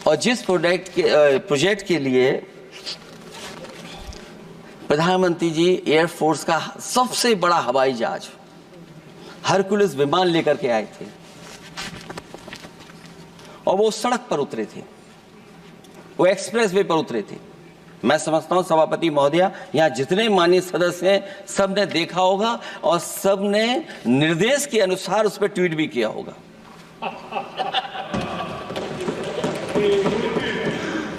और जिस प्रोजेक्ट के लिए प्रधानमंत्री जी एयरफोर्स का सबसे बड़ा हवाई जहाज हरकुलिस विमान लेकर के आए थे और वो सड़क पर उतरे थे, वो एक्सप्रेस वे पर उतरे थे। मैं समझता हूं सभापति महोदया, यहां जितने माननीय सदस्य हैं सबने देखा होगा और सबने निर्देश के अनुसार उस पर ट्वीट भी किया होगा।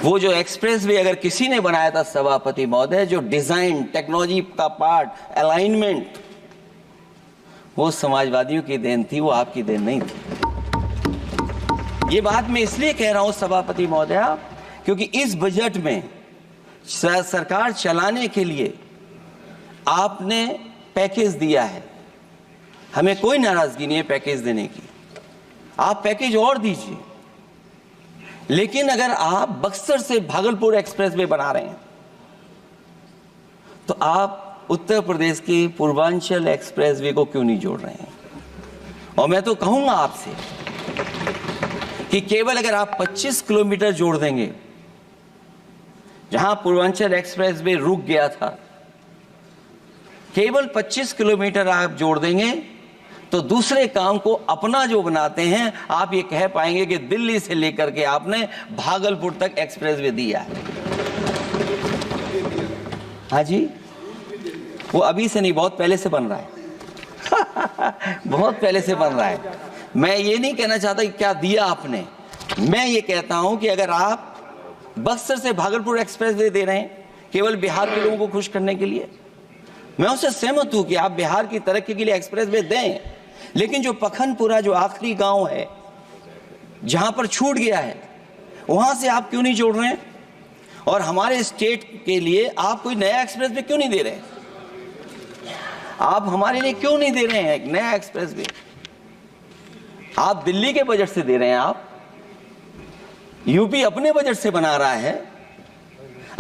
वो जो एक्सप्रेस वे अगर किसी ने बनाया था सभापति महोदय, जो डिजाइन, टेक्नोलॉजी का पार्ट, अलाइनमेंट, वो समाजवादियों की देन थी, वो आपकी देन नहीं थी। ये बात मैं इसलिए कह रहा हूं सभापति महोदया, क्योंकि इस बजट में सरकार चलाने के लिए आपने पैकेज दिया है। हमें कोई नाराजगी नहीं है पैकेज देने की, आप पैकेज और दीजिए। लेकिन अगर आप बक्सर से भागलपुर एक्सप्रेस वे बना रहे हैं तो आप उत्तर प्रदेश की पूर्वांचल एक्सप्रेस वे को क्यों नहीं जोड़ रहे हैं? और मैं तो कहूंगा आपसे कि केवल अगर आप 25 किलोमीटर जोड़ देंगे, जहां पूर्वांचल एक्सप्रेस वे रुक गया था, केवल 25 किलोमीटर आप जोड़ देंगे तो दूसरे काम को अपना जो बनाते हैं, आप ये कह पाएंगे कि दिल्ली से लेकर के आपने भागलपुर तक एक्सप्रेस वे दिया है। हाँ जी, वो अभी से नहीं, बहुत पहले से बन रहा है। बहुत पहले से बन रहा है। मैं ये नहीं कहना चाहता कि क्या दिया आपने, मैं ये कहता हूं कि अगर आप बक्सर से भागलपुर एक्सप्रेस वे दे रहे हैं केवल बिहार के लोगों को खुश करने के लिए, मैं उससे सहमत हूं कि आप बिहार की तरक्की के लिए एक्सप्रेस वे दें, लेकिन जो पखनपुरा, जो आखिरी गांव है जहां पर छूट गया है, वहां से आप क्यों नहीं जोड़ रहे हैं? और हमारे स्टेट के लिए आप कोई नया एक्सप्रेस वे क्यों नहीं दे रहे हैं? आप हमारे लिए क्यों नहीं दे रहे हैं एक नया एक्सप्रेस वे? आप दिल्ली के बजट से दे रहे हैं, आप यूपी अपने बजट से बना रहा है।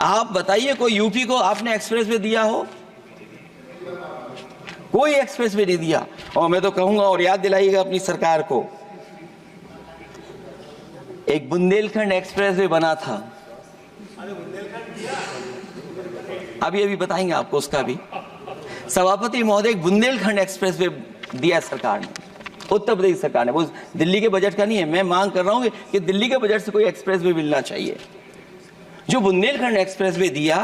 आप बताइए कोई यूपी को आपने एक्सप्रेस वे दिया हो? कोई एक्सप्रेस वे नहीं दिया। और मैं तो कहूंगा, और याद दिलाइएगा अपनी सरकार को, एक बुंदेलखंड एक्सप्रेस वे बना था, अभी बताएंगे आपको उसका भी। सभापति महोदय, एक बुंदेलखंड एक्सप्रेस वे दिया सरकार ने, उत्तर प्रदेश सरकार ने। वो दिल्ली के बजट का नहीं है। मैं मांग कर रहा हूं कि दिल्ली के बजट से कोई एक्सप्रेस वे मिलना चाहिए। जो बुंदेलखंड एक्सप्रेस वे दिया,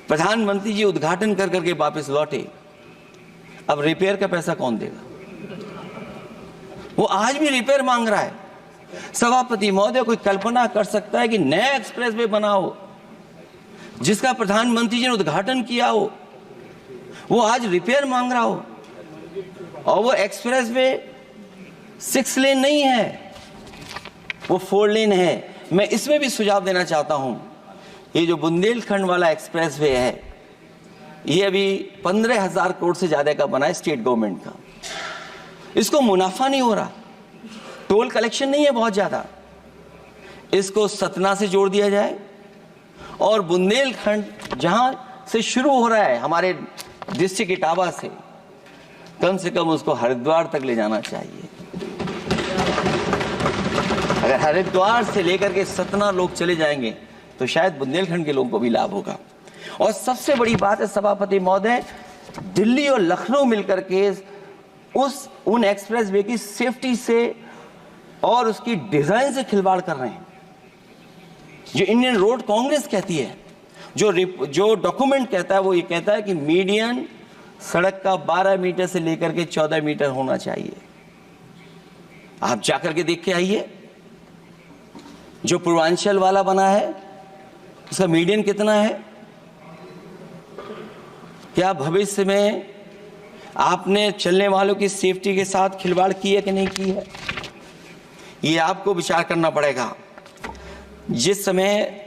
प्रधानमंत्री जी उद्घाटन कर करके वापस लौटे। अब रिपेयर का पैसा कौन देगा? वो आज भी रिपेयर मांग रहा है। सभापति महोदय, कोई कल्पना कर सकता है कि नया एक्सप्रेस वे बना हो जिसका प्रधानमंत्री जी ने उद्घाटन किया हो, वो आज रिपेयर मांग रहा हो? और वो एक्सप्रेस वे 6 लेन नहीं है, वो 4 लेन है। मैं इसमें भी सुझाव देना चाहता हूं, ये जो बुंदेलखंड वाला एक्सप्रेस वे है, ये अभी 15,000 करोड़ से ज्यादा का बना है स्टेट गवर्नमेंट का। इसको मुनाफा नहीं हो रहा, टोल कलेक्शन नहीं है बहुत ज्यादा। इसको सतना से जोड़ दिया जाए और बुंदेलखंड जहां से शुरू हो रहा है हमारे डिस्ट्रिक्ट इटावा से, कम से कम उसको हरिद्वार तक ले जाना चाहिए। अगर हरिद्वार से लेकर के सतना लोग चले जाएंगे तो शायद बुंदेलखंड के लोगों को भी लाभ होगा। और सबसे बड़ी बात है सभापति महोदय, दिल्ली और लखनऊ मिलकर के उन एक्सप्रेस वे की सेफ्टी से और उसकी डिजाइन से खिलवाड़ कर रहे हैं। जो इंडियन रोड कांग्रेस कहती है, जो डॉक्यूमेंट कहता है, वो ये कहता है कि मीडियन सड़क का 12 मीटर से लेकर के 14 मीटर होना चाहिए। आप जाकर के देख के आइए, जो पूर्वांचल वाला बना है उसका मीडियन कितना है? क्या भविष्य में आपने चलने वालों की सेफ्टी के साथ खिलवाड़ की है कि नहीं की है? ये आपको विचार करना पड़ेगा। जिस समय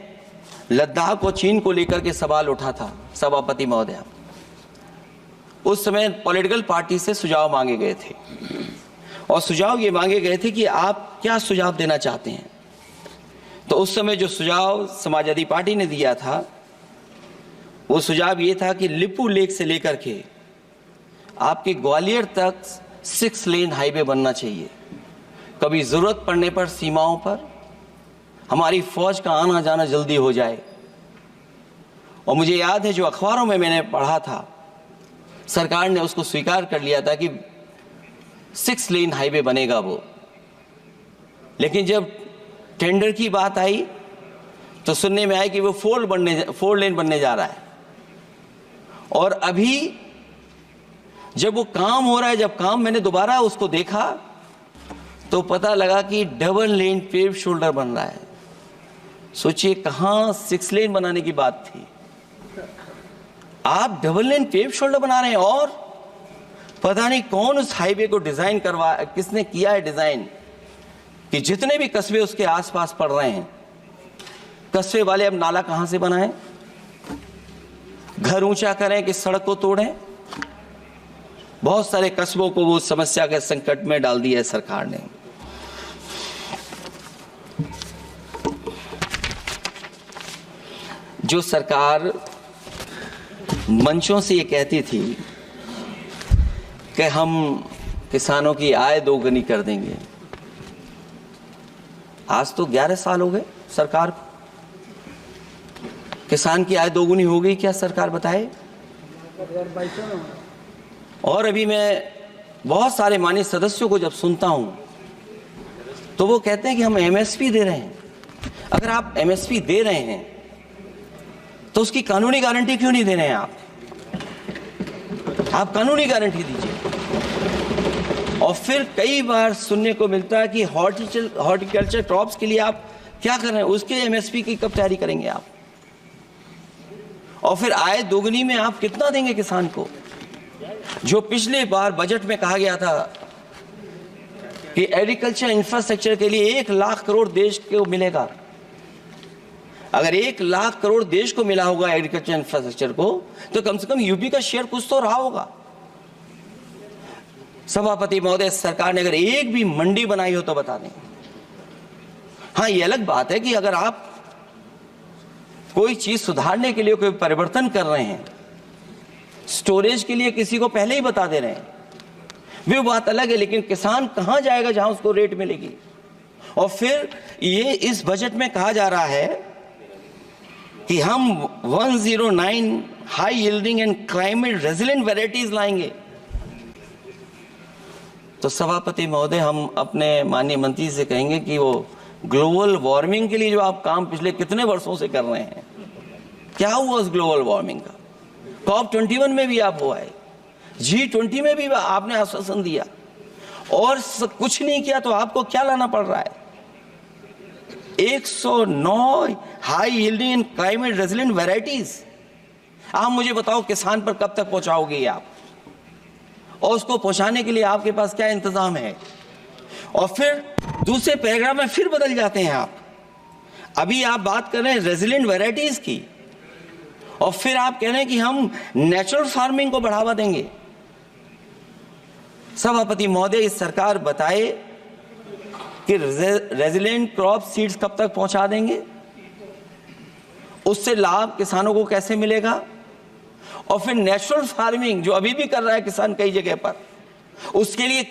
लद्दाख और चीन को लेकर के सवाल उठा था सभापति महोदय, उस समय पॉलिटिकल पार्टी से सुझाव मांगे गए थे और सुझाव ये मांगे गए थे कि आप क्या सुझाव देना चाहते हैं। तो उस समय जो सुझाव समाजवादी पार्टी ने दिया था, वो सुझाव ये था कि लिपू लेक से लेकर के आपके ग्वालियर तक 6 लेन हाईवे बनना चाहिए। कभी जरूरत पड़ने पर सीमाओं पर हमारी फौज का आना जाना जल्दी हो जाए। और मुझे याद है जो अखबारों में मैंने पढ़ा था, सरकार ने उसको स्वीकार कर लिया था कि 6 लेन हाईवे बनेगा वो, लेकिन जब टेंडर की बात आई तो सुनने में आया कि वो 4 लेन बनने जा रहा है। और अभी जब वो काम हो रहा है, जब काम मैंने दोबारा उसको देखा तो पता लगा कि डबल लेन पेव शोल्डर बन रहा है। सोचिए कहां 6 लेन बनाने की बात थी, आप डबल लेन पेव शोल्डर बना रहे हैं। और पता नहीं कौन उस हाईवे को डिजाइन किसने किया है डिजाइन, कि जितने भी कस्बे उसके आसपास पड़ रहे हैं, कस्बे वाले अब नाला कहां से बनाएं, घर ऊंचा करें कि सड़क को तोड़ें। बहुत सारे कस्बों को वो समस्या के संकट में डाल दिया है सरकार ने। जो सरकार मंचों से ये कहती थी कि हम किसानों की आय दोगुनी कर देंगे, आज तो 11 साल हो गए सरकार को। किसान की आय दोगुनी हो गई क्या सरकार बताए? और अभी मैं बहुत सारे माननीय सदस्यों को जब सुनता हूं तो वो कहते हैं कि हम एमएसपी दे रहे हैं। अगर आप एमएसपी दे रहे हैं तो उसकी कानूनी गारंटी क्यों नहीं दे रहे हैं? आप कानूनी गारंटी दीजिए। और फिर कई बार सुनने को मिलता है कि हॉर्टिकल्चर क्रॉप्स के लिए आप क्या कर रहे हैं, उसके एमएसपी की कब तैयारी करेंगे आप? और फिर आय दोगुनी में आप कितना देंगे किसान को? जो पिछले बार बजट में कहा गया था कि एग्रीकल्चर इंफ्रास्ट्रक्चर के लिए 1 लाख करोड़ देश को मिलेगा। अगर 1 लाख करोड़ देश को मिला होगा एग्रीकल्चर इंफ्रास्ट्रक्चर को, तो कम से कम यूपी का शेयर कुछ तो रहा होगा। सभापति महोदय, सरकार ने अगर एक भी मंडी बनाई हो तो बता दें। हाँ, ये अलग बात है कि अगर आप कोई चीज सुधारने के लिए कोई परिवर्तन कर रहे हैं, स्टोरेज के लिए किसी को पहले ही बता दे रहे हैं, वो बात अलग है। लेकिन किसान कहां जाएगा जहां उसको रेट मिलेगी? और फिर ये इस बजट में कहा जा रहा है कि हम 109 high yielding and climate resilient varieties लाएंगे। तो सभापति महोदय, हम अपने माननीय मंत्री से कहेंगे कि वो ग्लोबल वार्मिंग के लिए जो आप काम पिछले कितने वर्षों से कर रहे हैं, क्या हुआ उस ग्लोबल वार्मिंग का? COP21 में भी आप हुआ है, G20 में भी आपने आश्वासन दिया, और कुछ नहीं किया। तो आपको क्या लाना पड़ रहा है? 109 high yielding and climate resilient varieties. आप मुझे बताओ किसान पर कब तक पहुंचाओगे आप? और उसको पहुंचाने के लिए आपके पास क्या इंतजाम है? और फिर दूसरे पैराग्राफ में फिर बदल जाते हैं आप। अभी आप बात कर रहे हैं रेजिलेंट वैरायटीज की, और फिर आप कह रहे हैं कि हम नेचुरल फार्मिंग को बढ़ावा देंगे। सभापति महोदय, इस सरकार बताए कि रेजिलेंट क्रॉप सीड्स कब तक पहुंचा देंगे, उससे लाभ किसानों को कैसे मिलेगा? और फिर नेचुरल फार्मिंग जो अभी भी कर रहा है किसान कई जगह पर, उसके लिए